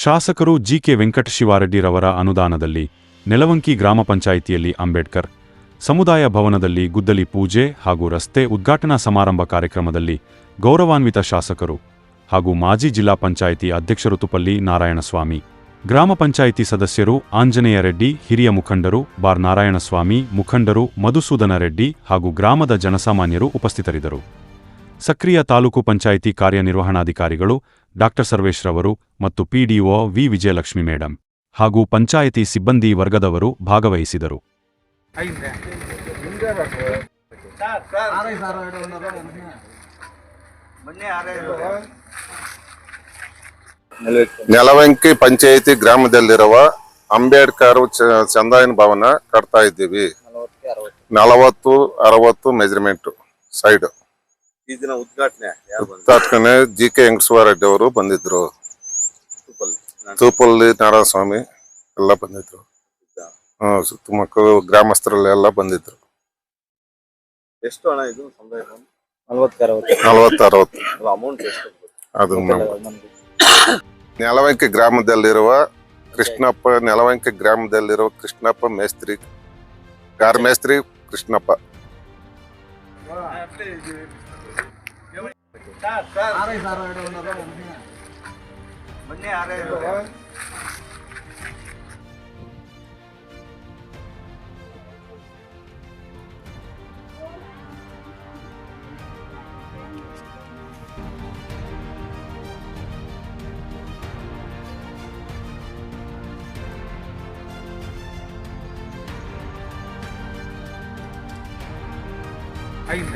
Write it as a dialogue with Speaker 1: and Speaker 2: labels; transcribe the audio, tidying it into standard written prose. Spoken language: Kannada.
Speaker 1: ಶಾಸಕರು ಜಿಕೆ ವೆಂಕಟಶಿವಾರೆಡ್ಡಿರವರ ಅನುದಾನದಲ್ಲಿ ನೆಲವಂಕಿ ಗ್ರಾಮ ಪಂಚಾಯಿತಿಯಲ್ಲಿ ಅಂಬೇಡ್ಕರ್ ಸಮುದಾಯ ಭವನದಲ್ಲಿ ಗುದ್ದಲಿ ಪೂಜೆ ಹಾಗೂ ರಸ್ತೆ ಉದ್ಘಾಟನಾ ಸಮಾರಂಭ ಕಾರ್ಯಕ್ರಮದಲ್ಲಿ ಗೌರವಾನ್ವಿತ ಶಾಸಕರು ಹಾಗೂ ಮಾಜಿ ಜಿಲ್ಲಾ ಪಂಚಾಯಿತಿ ಅಧ್ಯಕ್ಷರು ತುಪಲ್ಲಿ ನಾರಾಯಣಸ್ವಾಮಿ, ಗ್ರಾಮ ಪಂಚಾಯಿತಿ ಸದಸ್ಯರು ಆಂಜನೇಯ ರೆಡ್ಡಿ, ಹಿರಿಯ ಮುಖಂಡರು ಬಾರ್ ನಾರಾಯಣಸ್ವಾಮಿ, ಮುಖಂಡರು ಮಧುಸೂದನ ರೆಡ್ಡಿ ಹಾಗೂ ಗ್ರಾಮದ ಜನಸಾಮಾನ್ಯರು ಉಪಸ್ಥಿತರಿದ್ದರು. ಸಕ್ರಿಯ ತಾಲೂಕು ಪಂಚಾಯಿತಿ ಕಾರ್ಯನಿರ್ವಹಣಾಧಿಕಾರಿಗಳು ಡಾ ಸರ್ವೇಶ್ ರವರು ಮತ್ತು ಪಿಡಿಒ ವಿ ವಿಜಯಲಕ್ಷ್ಮಿ ಮೇಡಂ ಹಾಗೂ ಪಂಚಾಯಿತಿ ಸಿಬ್ಬಂದಿ ವರ್ಗದವರು ಭಾಗವಹಿಸಿದರು.
Speaker 2: ನೆಲವಂಕಿ ಪಂಚಾಯಿತಿ ಗ್ರಾಮದಲ್ಲಿರುವ ಅಂಬೇಡ್ಕರ್ ಚಂದಾಯನ ಭವನ ಕಟ್ತಾ ಇದ್ದೀವಿ. 40-60 ಮೆಜರ್ಮೆಂಟ್ ಸೈಡ್.
Speaker 3: ಈ ದಿನ
Speaker 2: ಉದ್ಘಾಟನೆ ಜಿಕೆ ವೆಂಕಟಶಿವಾರೆಡ್ಡಿ ಅವರು ಬಂದಿದ್ರು. ತೂಪಲ್ಲಿ ನಾರಾಯಣಸ್ವಾಮಿ ಎಲ್ಲ ಬಂದಿದ್ರು. ಸುತ್ತಮುತ್ತ ಗ್ರಾಮಸ್ಥರಲ್ಲಿ ಎಲ್ಲ ಬಂದಿದ್ರು.
Speaker 3: ಎಷ್ಟು ಹಣ ಇದು?
Speaker 2: 40-60
Speaker 3: ಅಮೌಂಟ್ ಎಷ್ಟು?
Speaker 2: ಅದು ನೆಲವಂಕಿ ಗ್ರಾಮದಲ್ಲಿರುವ ಕೃಷ್ಣಪ್ಪ ಮೇಸ್ತ್ರಿ, ಕಾರ್ ಮೇಸ್ತ್ರಿ ಕೃಷ್ಣಪ್ಪ.
Speaker 3: ಐದು